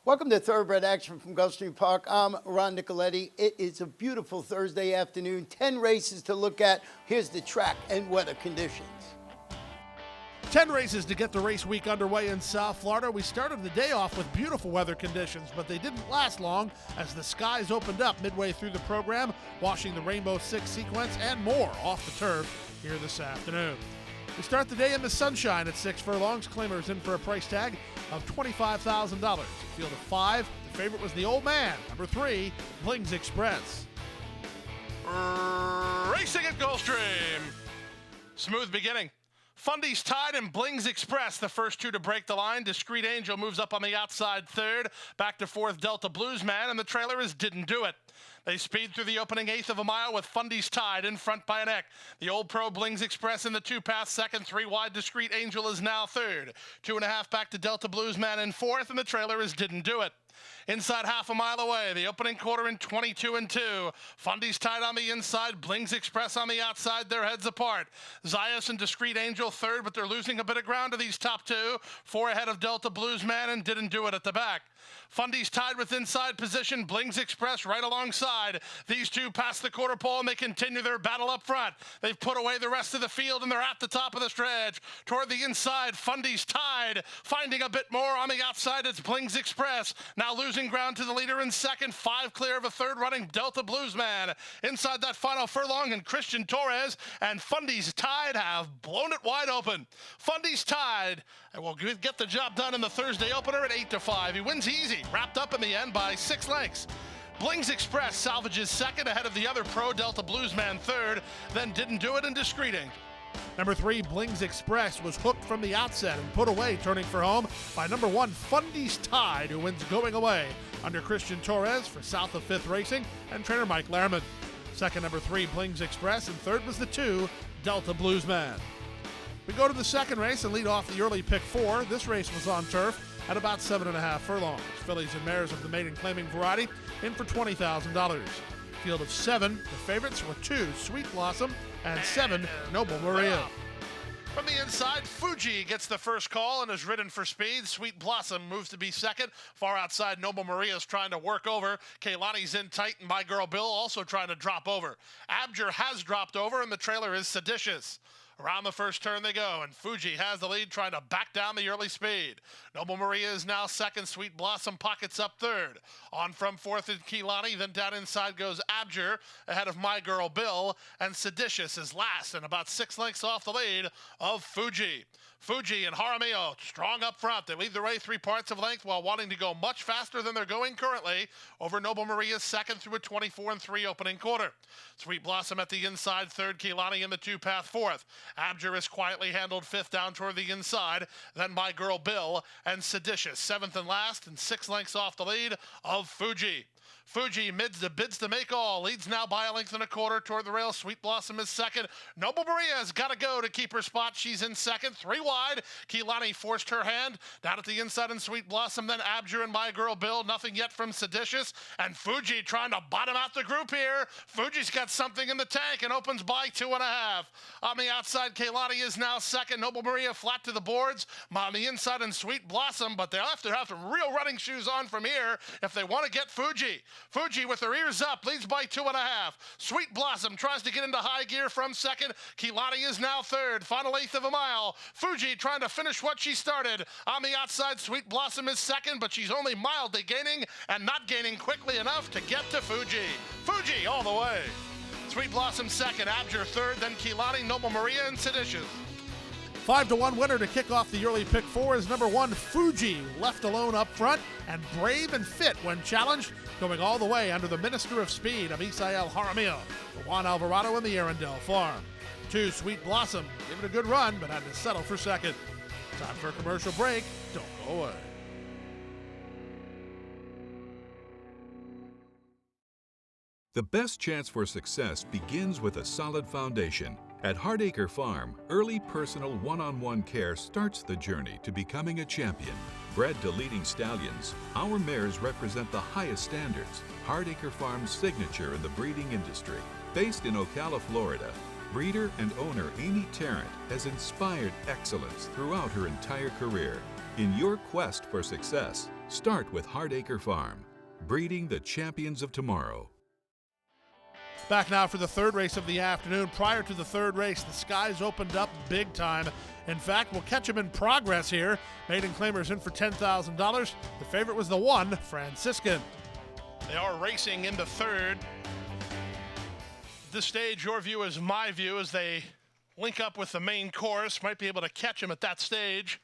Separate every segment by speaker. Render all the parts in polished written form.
Speaker 1: Welcome to Thoroughbred Action from Gulfstream Park. I'm Ron Nicoletti. It is a beautiful Thursday afternoon. 10 races to look at. Here's the track and weather conditions.
Speaker 2: 10 races to get the race week underway in South Florida. We started the day off with beautiful weather conditions, but they didn't last long as the skies opened up midway through the program, washing the Rainbow Six sequence and more off the turf here this afternoon. We start the day in the sunshine at 6 furlongs. Claimers in for a price tag of $25,000. Field of 5. The favorite was the Old Man. Number 3, Blings Express.
Speaker 3: Racing at Gulfstream. Smooth beginning. Fundy's Tide and Blings Express, the first two to break the line. Discreet Angel moves up on the outside third. Back to fourth, Delta Bluesman, and the trailer is Didn't Do It. They speed through the opening eighth of a mile with Fundy's Tide in front by a neck. The Old Pro Blings Express in the two-path second. 3 wide, Discreet Angel is now third. 2.5 back to Delta Bluesman in fourth, and the trailer is Didn't Do It. Inside half a mile away, the opening quarter in 22 and 2. Fundy's Tide on the inside, Blings Express on the outside, their heads apart. Zayas and Discreet Angel third, but they're losing a bit of ground to these top two. 4 ahead of Delta Bluesman and Didn't Do It at the back. Fundy's Tide with inside position, Blings Express right alongside. These two pass the quarter pole and they continue their battle up front. They've put away the rest of the field and they're at the top of the stretch. Toward the inside, Fundy's Tide finding a bit more on the outside. It's Blings Express now losing ground to the leader in second. 5 clear of a third running Delta Bluesman. Inside that final furlong and Christian Torres and Fundy's Tide have blown it wide open. Fundy's Tide will get the job done in the Thursday opener at 8-5. He wins easy, wrapped up in the end by 6 lengths. Blings Express salvages second ahead of the other pro, Delta Bluesman third, then Didn't Do It and Discreet Angel.
Speaker 2: Number 3, Blings Express, was hooked from the outset and put away, turning for home by number 1, Fundy's Tide, who wins going away under Christian Torres for South of 5th Racing and trainer Mike Lehrman. Second, number 3, Blings Express, and third was the 2, Delta Bluesman. We go to the second race and lead off the early pick 4. This race was on turf at about 7.5 furlongs. Fillies and mares of the maiden claiming variety in for $20,000. Field of 7, the favorites were 2, Sweet Blossom, and 7, Noble Maria.
Speaker 3: From the inside, Fuji gets the first call and is ridden for speed. Sweet Blossom moves to be second. Far outside, Noble Maria is trying to work over. Kaylani's in tight, and My Girl Bill also trying to drop over. Abjur has dropped over, and the trailer is Seditious. Around the first turn they go, and Fuji has the lead, trying to back down the early speed. Noble Maria is now second. Sweet Blossom pockets up third. On from fourth is Keelani, then down inside goes Abjur, ahead of My Girl Bill, and Seditious is last, and about 6 lengths off the lead of Fuji. Fuji and Jaramillo strong up front. They lead the way 3 parts of length while wanting to go much faster than they're going currently over Noble Maria's second through a 24 and 3 opening quarter. Sweet Blossom at the inside third, Keelani in the two-path fourth. Abjur is quietly handled fifth down toward the inside. Then My Girl Bill and Seditious seventh and last and 6 lengths off the lead of Fuji. Fuji bids to make all, leads now by a length and a quarter toward the rail. Sweet Blossom is second. Noble Maria has got to go to keep her spot. She's in second, 3 wide. Keelani forced her hand down at the inside in Sweet Blossom. Then Abjur and My Girl Bill. Nothing yet from Seditious. And Fuji trying to bottom out the group here. Fuji's got something in the tank and opens by 2.5. On the outside, Keelani is now second. Noble Maria flat to the boards. On the inside in Sweet Blossom, but they'll have to have some real running shoes on from here if they want to get Fuji. Fuji with her ears up leads by 2.5. Sweet Blossom tries to get into high gear from second. Keelani is now third. Final eighth of a mile. Fuji trying to finish what she started. On the outside, Sweet Blossom is second, but she's only mildly gaining and not gaining quickly enough to get to Fuji. Fuji all the way. Sweet Blossom second. Abjur third. Then Keelani, Noble Maria, and Seditious.
Speaker 2: 5-1 winner to kick off the early pick 4 is number 1, Fuji, left alone up front and brave and fit when challenged, going all the way under the Minister of Speed of Isael Jaramillo, the Juan Alvarado and the Arundel Farm. 2, Sweet Blossom, gave it a good run, but had to settle for second. Time for a commercial break. Don't go away.
Speaker 4: The best chance for success begins with a solid foundation. At Hardacre Farm, early personal one-on-one care starts the journey to becoming a champion. Bred to leading stallions, our mares represent the highest standards. Hardacre Farm's signature in the breeding industry. Based in Ocala, Florida, breeder and owner Amy Tarrant has inspired excellence throughout her entire career. In your quest for success, Start with Hardacre Farm, breeding the champions of tomorrow.
Speaker 2: Back now for the third race of the afternoon. Prior to the third race, the skies opened up big time. In fact, we'll catch him in progress here. Maiden claimers in for $10,000. The favorite was the 1, Franciscan.
Speaker 3: They are racing in the third. At this stage, your view is my view as they link up with the main course. Might be able to catch him at that stage.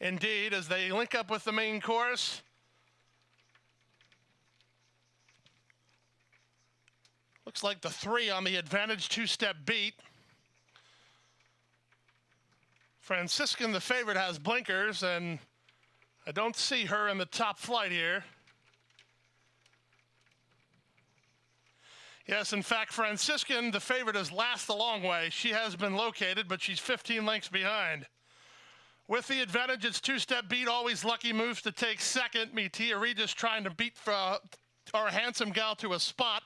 Speaker 3: Indeed, as they link up with the main course. Looks like the 3 on the advantage two-step beat. Franciscan, the favorite, has blinkers, and I don't see her in the top flight here. Yes, in fact, Franciscan, the favorite, is last a long way. She has been located, but she's 15 lengths behind. With the advantage, it's two-step beat. Always Lucky moves to take second. Metia Regis trying to beat our Handsome Gal to a spot.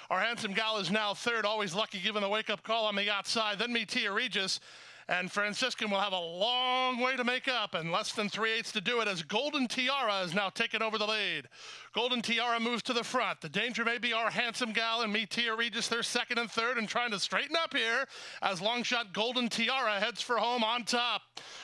Speaker 3: Our Handsome Gal is now third. Always Lucky giving the wake-up call on the outside. Then Metia Regis. And Franciscan will have a long way to make up and less than 3/8 to do it as Golden Tiara is now taking over the lead. Golden Tiara moves to the front. The danger may be our Handsome Gal and Metia Regis. They're second and third and trying to straighten up here as long shot Golden Tiara heads for home on top.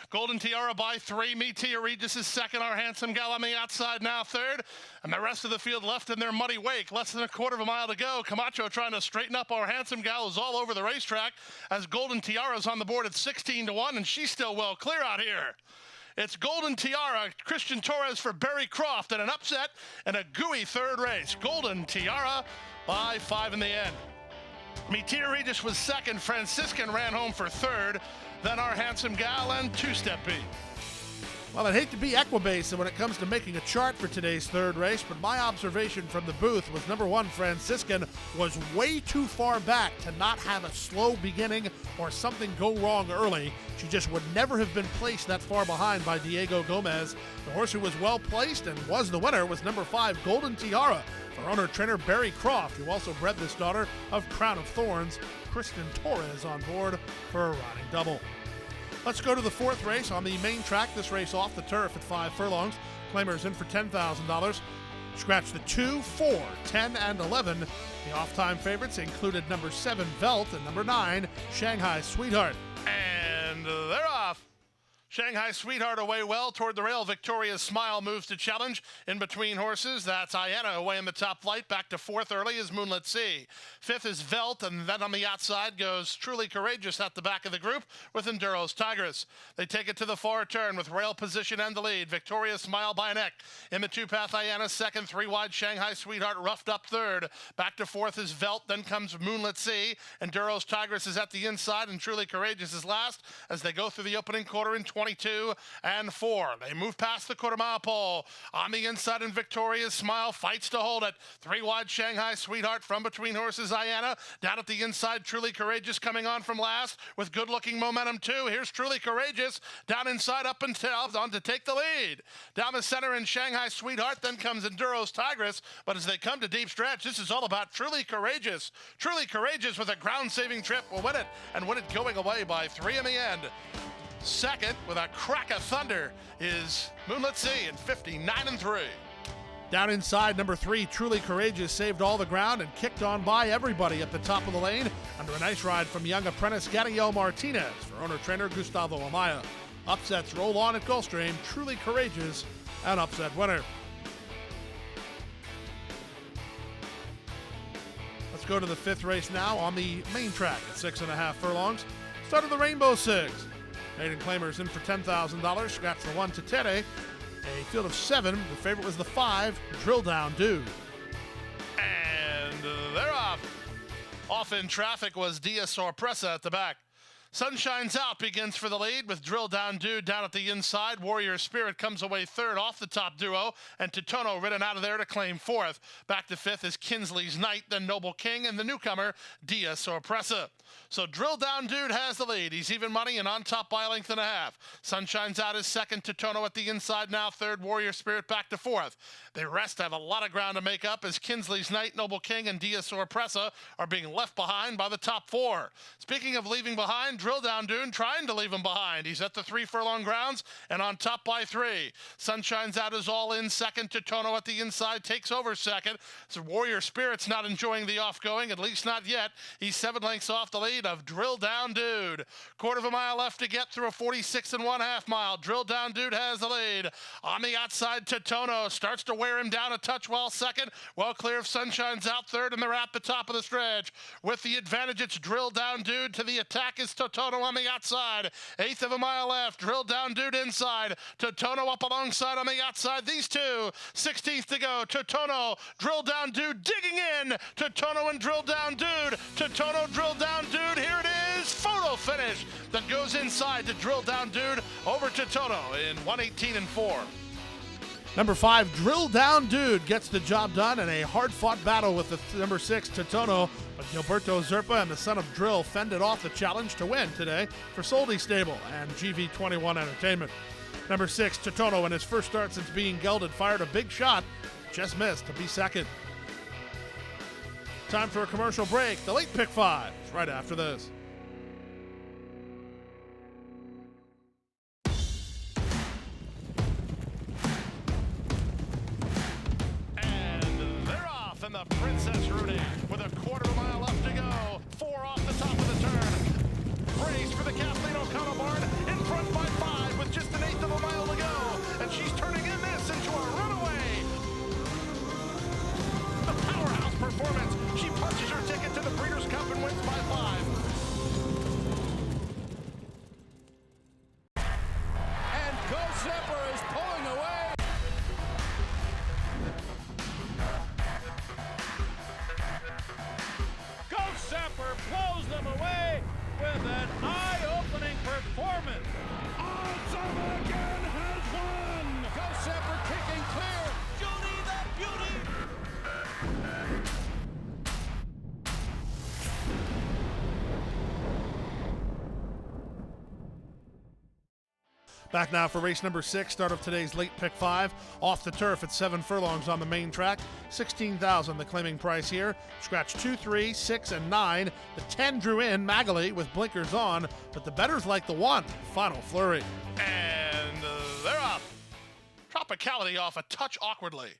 Speaker 3: Golden Tiara by 3. Metia Regis is second. Our Handsome Gal on the outside now third. And the rest of the field left in their muddy wake. Less than a quarter of a mile to go. Camacho trying to straighten up. Our Handsome Gal is all over the racetrack as Golden Tiara is on the board at 16-1, and she's still well clear out here. It's Golden Tiara, Christian Torres for Barry Croft, and an upset and a gooey third race. Golden Tiara by 5 in the end. Metia Regis was second. Franciscan ran home for third. Then our Handsome Gal and two-step beat.
Speaker 2: Well, I'd hate to be Equibase when it comes to making a chart for today's third race, but my observation from the booth was number 1, Franciscan, was way too far back to not have a slow beginning or something go wrong early. She just would never have been placed that far behind by Diego Gomez. The horse who was well placed and was the winner was number 5, Golden Tiara, for owner-trainer Barry Croft, who also bred this daughter of Crown of Thorns. Kristen Torres on board for a riding double. Let's go to the fourth race on the main track. This race off the turf at 5 furlongs. Claimers in for $10,000. Scratch the 2, 4, 10, and 11. The off-time favorites included number 7, Velt, and number 9, Shanghai Sweetheart.
Speaker 3: And they're off. Shanghai Sweetheart away well toward the rail. Victoria's Smile moves to challenge. In between horses, that's Iana away in the top flight. Back to 4th early is Moonlit Sea. 5th is Velt, and then on the outside goes Truly Courageous at the back of the group with Enduro's Tigress. They take it to the far turn with rail position and the lead. Victoria's Smile by a neck. In the two-path, Iana second. 3 wide, Shanghai Sweetheart roughed up third. Back to 4th is Velt, then comes Moonlit Sea. Enduro's Tigress is at the inside, and Truly Courageous is last as they go through the opening quarter in 22 and 4. They move past the quarter-mile pole. On the inside, and Victoria's Smile fights to hold it. 3 wide, Shanghai Sweetheart from between horses, Iana. Down at the inside, Truly Courageous coming on from last with good-looking momentum too. Here's Truly Courageous down inside, up and on to take the lead. Down the center in Shanghai Sweetheart, then comes Enduro's Tigress. But as they come to deep stretch, this is all about Truly Courageous. Truly Courageous with a ground-saving trip will win it, and win it going away by 3 in the end. Second, with a crack of thunder, is Moonlit Sea in 59 and 3.
Speaker 2: Down inside, number 3, Truly Courageous, saved all the ground and kicked on by everybody at the top of the lane under a nice ride from young apprentice Gadiel Martinez for owner-trainer Gustavo Amaya. Upsets roll on at Gulfstream. Truly Courageous, an upset winner. Let's go to the 5th race now on the main track at 6.5 furlongs. Start of the Rainbow Six. Maiden claimers in for $10,000. Scratch the 1 to Tere. A field of 7. The favorite was the 5, Drill Down Dude.
Speaker 3: And they're off. Off in traffic was Dia Sorpresa at the back. Sunshine's Out begins for the lead with Drill Down Dude down at the inside. Warrior Spirit comes away third off the top duo, and Totono ridden out of there to claim 4th. Back to 5th is Kinsley's Knight, then Noble King, and the newcomer, Dia Sorpresa. So Drill Down Dude has the lead. He's even money and on top by a length and a half. Sunshine's Out is second. Totono at the inside now third. Warrior Spirit back to 4th. The rest have a lot of ground to make up as Kinsley's Knight, Noble King, and Dia Sorpresa are being left behind by the top 4. Speaking of leaving behind, Drill Down Dude trying to leave him behind. He's at the 3 furlong grounds and on top by 3. Sunshine's Out is all in second. Totono at the inside takes over second. So Warrior Spirit's not enjoying the off-going, at least not yet. He's 7 lengths off the lead of Drill Down Dude. Quarter of a mile left to get through a 46 1/2 mile. Drill Down Dude has the lead. On the outside, Totono starts to wear him down a touch while second. Well clear of Sunshine's Out third, and they're at the top of the stretch. With the advantage, it's Drill Down Dude. To the attack is Totono on the outside. 1/8 of a mile left. Drill Down Dude inside. Totono up alongside on the outside. These two. 16th to go. Totono, Drill Down Dude digging in. Totono and Drill Down Dude. Totono, Drill Down Dude. Here it is. Photo finish that goes inside to Drill Down Dude over Totono in 1:18.4.
Speaker 2: Number 5, Drill Down Dude gets the job done in a hard-fought battle with the number 6, Totono, but Gilberto Zerpa and the son of Drill fended off the challenge to win today for Soldi Stable and GV21 Entertainment. Number 6, Totono, in his first start since being gelded, fired a big shot, just missed to be second. Time for a commercial break. The late pick 5 is right after this.
Speaker 3: And the Princess Rudy with a quarter of a mile left to go. 4 off the top of the turn. Brace for the Kathleen O'Connell barn in front by 5 with just an 1/8 of a mile to go. And she's turning in this into a runaway. The powerhouse performance. She punches her ticket to the Breeders' Cup and wins by 5.
Speaker 5: And Gulfstream is pulling away. Gulfstream blows them away with an eye-opening performance. Awesome again has won. Gulfstream kicking clear. Judy the Beauty.
Speaker 2: Back now for race number 6, start of today's late pick 5. Off the turf at 7 furlongs on the main track. $16,000 the claiming price here. Scratch 2, 3, 6, and 9. The 10 drew in Magali with blinkers on, but the bettors like the 1, Final Flurry.
Speaker 3: And they're up. Tropicality off a touch awkwardly.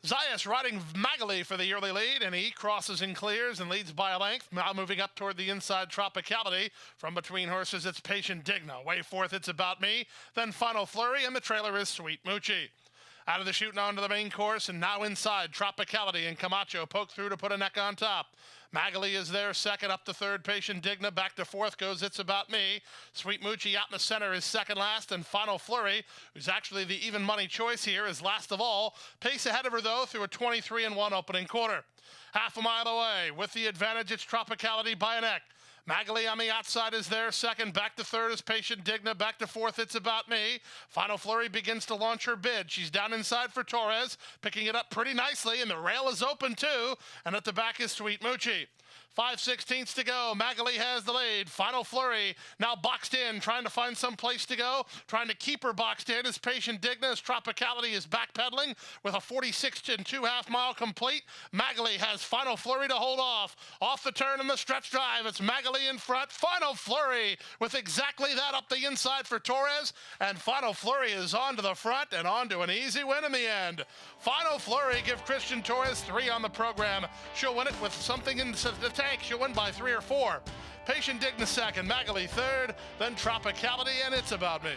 Speaker 3: Zayas riding Magali for the early lead, and he crosses and clears and leads by a length. Now moving up toward the inside, Tropicality. From between horses, it's Patient Digna. Way forth, it's About Me. Then Final Flurry, and the trailer is Sweet Moochie. Out of the chute and onto the main course, and now inside, Tropicality and Camacho poke through to put a neck on top. Magali is there second, up to third. Patient Digna back to fourth goes It's About Me. Sweet Moochie out in the center is second last, and Final Flurry, who's actually the even money choice here, is last of all. Pace ahead of her though through a 23-1 opening quarter. Half a mile away with the advantage, it's Tropicality by a neck. Magali on the outside is there second, back to third is Patient Digna, back to fourth It's About Me. Final Flurry begins to launch her bid. She's down inside for Torres, picking it up pretty nicely, and the rail is open too, and at the back is Sweet Moochie. 5/16 to go. Magali has the lead. Final Flurry now boxed in, trying to find some place to go. Trying to keep her boxed in is Patient Digna as Tropicality is backpedaling with a 46 2.5 mile complete. Magali has Final Flurry to hold off. Off the turn in the stretch drive, it's Magali in front. Final Flurry with exactly that up the inside for Torres. And Final Flurry is on to the front and on to an easy win in the end. Final Flurry give Christian Torres 3 on the program. She'll win it with something in the tank. She'll win by 3 or 4. Patient Digna second, Magali third, then Tropicality, and It's About Me.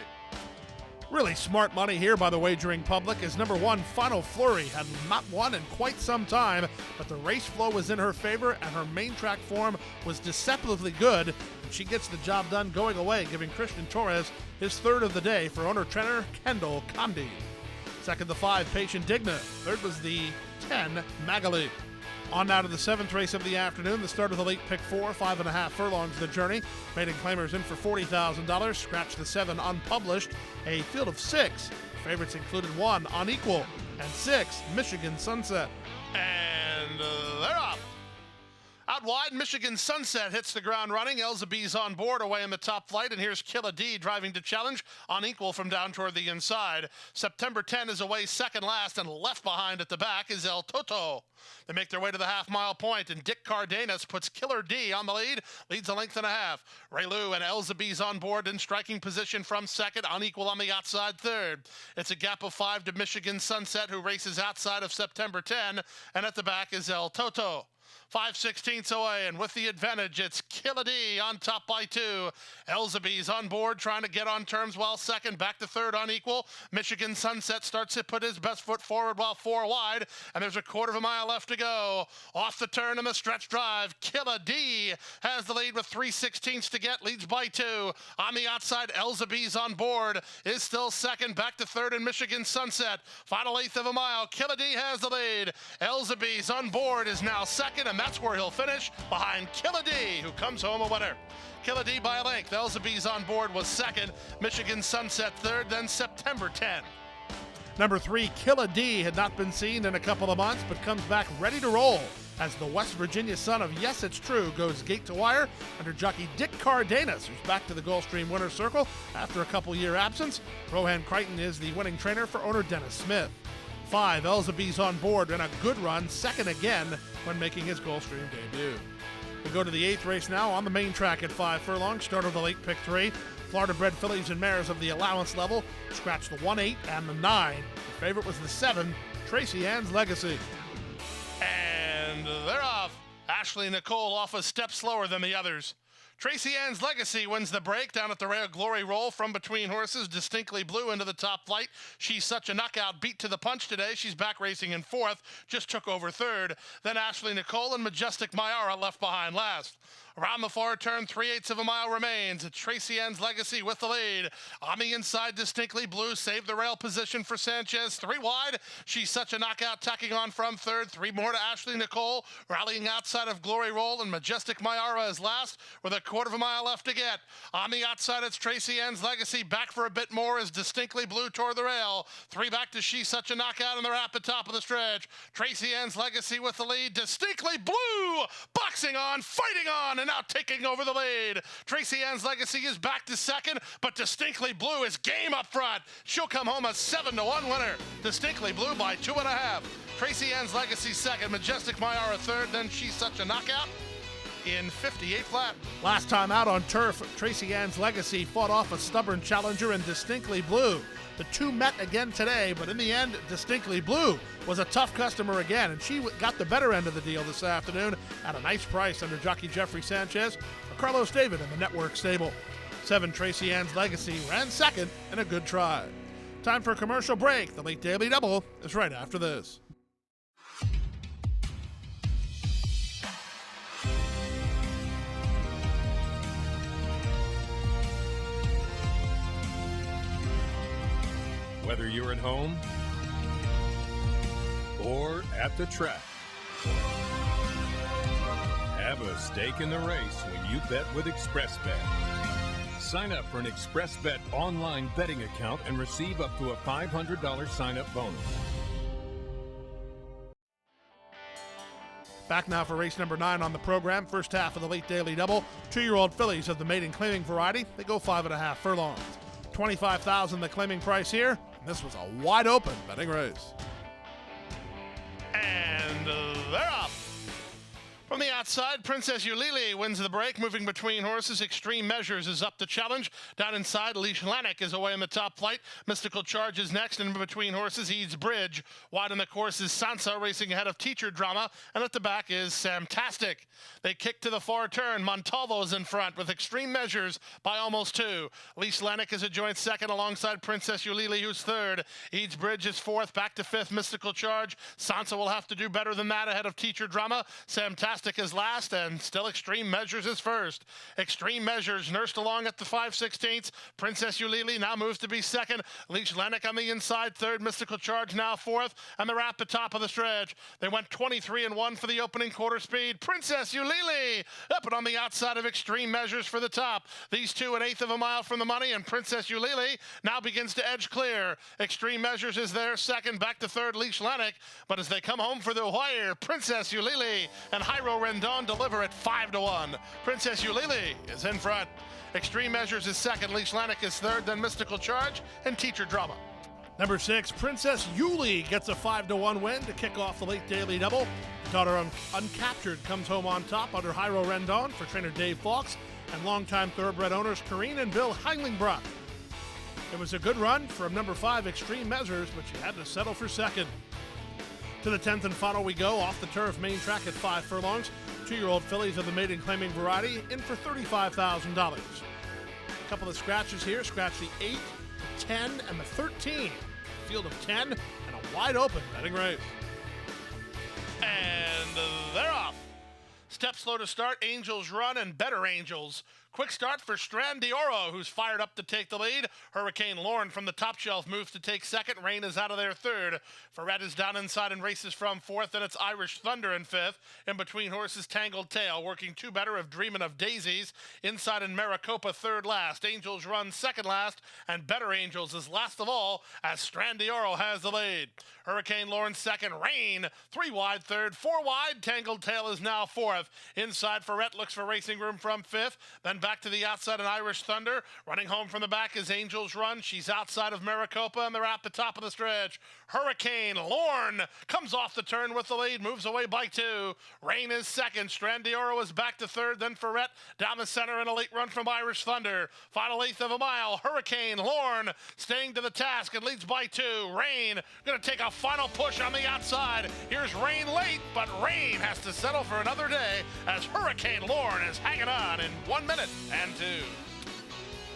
Speaker 2: Really smart money here by the wagering public, as number 1, Final Flurry, had not won in quite some time, but the race flow was in her favor and her main track form was deceptively good. And she gets the job done going away, giving Christian Torres his third of the day for owner-trainer Kendall Condi. Second, the 5, Patient Digna. Third was the 10, Magali. On now to the 7th race of the afternoon, the start of the late pick 4, 5.5 furlongs the journey. Maiden claimers in for $40,000. Scratch the 7 unpublished. A field of 6. Favorites included 1, Unequal, and 6, Michigan Sunset.
Speaker 3: And they're off. Out wide, Michigan Sunset hits the ground running. Elzabee's on board away in the top flight, and here's Killa D driving to challenge on equal from down toward the inside. September 10 is away second last, and left behind at the back is El Toto. They make their way to the half-mile point, and Dick Cardenas puts Killer D on the lead, leads a length and a half. Ray Lou and Elzabee's on board in striking position from second, unequal on the outside third. It's a gap of 5 to Michigan Sunset, who races outside of September 10, and at the back is El Toto. 5/16 away, and with the advantage, it's Killa D on top by 2. Elzabee's on board, trying to get on terms while second, back to third unequal. Michigan Sunset starts to put his best foot forward while 4 wide, and there's a quarter of a mile left to go. Off the turn in the stretch drive, Killa D has the lead with 3/16 to get, leads by 2. On the outside, Elzabee's on board, is still second, back to third in Michigan Sunset. Final eighth of a mile, Killa D has the lead. Elzabee's on board, is now second, and that's where he'll finish, behind Killa D, who comes home a winner. Killa D by a length. Elzabee's on board was second, Michigan Sunset third, then September 10.
Speaker 2: Number 3, Killa D had not been seen in a couple of months, but comes back ready to roll as the West Virginia son of Yes It's True goes gate to wire under jockey Dick Cardenas, who's back to the Gulfstream winner's circle after a couple-year absence. Rohan Crichton is the winning trainer for owner Dennis Smith. 5, Elzabee's on board and a good run, second again when making his Gulfstream debut. We go to the 8th race now on the main track at 5 furlongs. Start of the late pick 3. Florida-bred fillies and mares of the allowance level scratched the 1, 8, and the 9. The favorite was the 7, Tracy Ann's Legacy.
Speaker 3: And they're off. Ashley Nicole off a step slower than the others. Tracy Ann's Legacy wins the break down at the Rare Glory Roll from between horses, distinctly blue into the top flight. She's such a knockout, beat to the punch today. She's back racing in 4th, just took over 3rd. Then Ashley Nicole and Majestic Mayara left behind last. Around the far turn, 3/8 of a mile remains. Tracy Ann's Legacy with the lead. On the inside, distinctly blue, saved the rail position for Sanchez. 3 wide. She's such a knockout, tacking on from 3rd. 3 more to Ashley Nicole, rallying outside of Glory Roll, and Majestic Mayara is last with a quarter of a mile left to get. On the outside, it's Tracy Ann's Legacy. Back for a bit more is distinctly blue toward the rail. 3 back to She's Such a Knockout, and they're at the top of the stretch. Tracy Ann's Legacy with the lead. Distinctly blue, boxing on, fighting on, and now taking over the lead. Tracy Ann's Legacy is back to second, but Distinctly Blue is game up front. She'll come home a 7-1 winner. Distinctly Blue by 2.5. Tracy Ann's Legacy second, Majestic Mayara third, then She's Such a Knockout in 58 flat.
Speaker 2: Last time out on turf, Tracy Ann's Legacy fought off a stubborn challenger in Distinctly Blue. The two met again today, but in the end, Distinctly Blue was a tough customer again, and she got the better end of the deal this afternoon at a nice price under jockey Jeffrey Sanchez for Carlos David in the network stable. 7, Tracy Ann's Legacy ran second in a good try. Time for a commercial break. The late Daily Double is right after this.
Speaker 6: Whether you're at home or at the track, have a stake in the race when you bet with ExpressBet. Sign up for an ExpressBet online betting account and receive up to a $500 sign-up bonus.
Speaker 2: Back now for race number 9 on the program. First half of the late Daily Double. 2-year-old fillies of the maiden claiming variety. They go 5.5 furlongs. $25,000 the claiming price here. This was a wide open betting race.
Speaker 3: And they're up. From the outside, Princess Eulalie wins the break, moving between horses. Extreme Measures is up to challenge. Down inside, Leash Lanik is away in the top flight. Mystical Charge is next, and between horses, Eads Bridge. Wide in the course is Sansa, racing ahead of Teacher Drama, and at the back is Samtastic. They kick to the far turn. Montalvo's in front with Extreme Measures by almost 2. Leash Lanik is a joint second alongside Princess Eulalie, who's third. Eads Bridge is 4th, back to 5th. Mystical Charge. Sansa will have to do better than that ahead of Teacher Drama. Samtastic is last, and still Extreme Measures is first. Extreme Measures nursed along at the 5/16. Princess Eulalie now moves to be second. Leash Lanik on the inside, third. Mystical Charge now 4th, and they're at the top of the stretch. They went 23-1 for the opening quarter speed. Princess Eulalie up and on the outside of Extreme Measures for the top. These two 1/8 of a mile from the money, and Princess Eulalie now begins to edge clear. Extreme Measures is there second, back to third, Leash Lanik, but as they come home for the wire, Princess Eulalie and High Jairo Rendon deliver at 5-1. Princess Eulalie is in front. Extreme Measures is second, Leash Lanik is third, then Mystical Charge and Teacher Drama.
Speaker 2: Number 6, Princess Yuli gets a 5-1 win to kick off the late daily double. Daughter Uncaptured comes home on top under Jairo Rendon for trainer Dave Fawkes and longtime thoroughbred owners Karine and Bill Heinglingbrock. It was a good run from number 5, Extreme Measures, but she had to settle for second. To the 10th and final we go, off the turf main track at 5 furlongs. 2-year-old fillies of the maiden claiming variety in for $35,000. A couple of scratches here. Scratch the 8, the 10, and the 13. Field of 10 and a wide open betting race.
Speaker 3: And they're off. Step slow to start, Angels Run and Better Angels. Quick start for Strand D'Oro, who's fired up to take the lead. Hurricane Lorne from the top shelf moves to take second. Rain is out of there third. Ferret is down inside and races from fourth, and it's Irish Thunder in fifth. In between horses, Tangled Tail, working two better of Dreamin' of Daisies. Inside in Maricopa, third last. Angels Run second last, and Better Angels is last of all as Strand D'Oro has the lead. Hurricane Lorne second, Rain 3 wide third, 4 wide. Tangled Tail is now fourth. Inside, Ferret looks for racing room from fifth. Then back to the outside, an Irish Thunder. Running home from the back is Angels Run. She's outside of Maricopa, and they're at the top of the stretch. Hurricane Lorne comes off the turn with the lead, moves away by 2. Rain is second. Strand D'Oro is back to third, then Ferret down the center, and a late run from Irish Thunder. Final eighth of a mile. Hurricane Lorne staying to the task and leads by 2. Rain going to take a final push on the outside. Here's Rain late, but Rain has to settle for another day as Hurricane Lorne is hanging on in 1 minute and 2.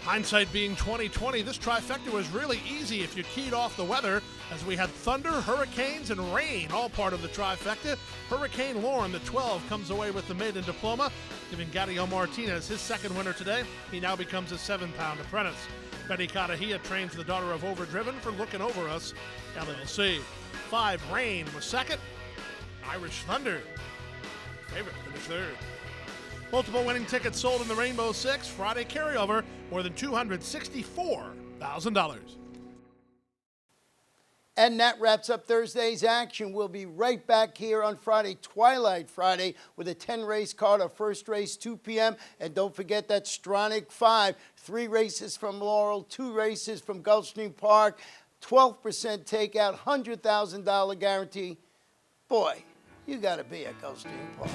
Speaker 2: Hindsight being 2020, this trifecta was really easy if you keyed off the weather, as we had thunder, hurricanes, and rain, all part of the trifecta. Hurricane Lorne, the 12, comes away with the maiden diploma, giving Gadio Martinez his second winner today. He now becomes a 7-pound apprentice. Betty Katahia trains the daughter of Overdriven for Looking Over Us, LLC. 5, Rain was second. Irish Thunder, favorite, finished third. Multiple winning tickets sold in the Rainbow Six. Friday carryover, more than $264,000.
Speaker 1: And that wraps up Thursday's action. We'll be right back here on Friday, Twilight Friday, with a 10-race card. Our first race, 2 p.m. And don't forget that Stronach 5. 3 races from Laurel, 2 races from Gulfstream Park. 12% takeout, $100,000 guarantee. Boy, you got to be at Gulfstream Park.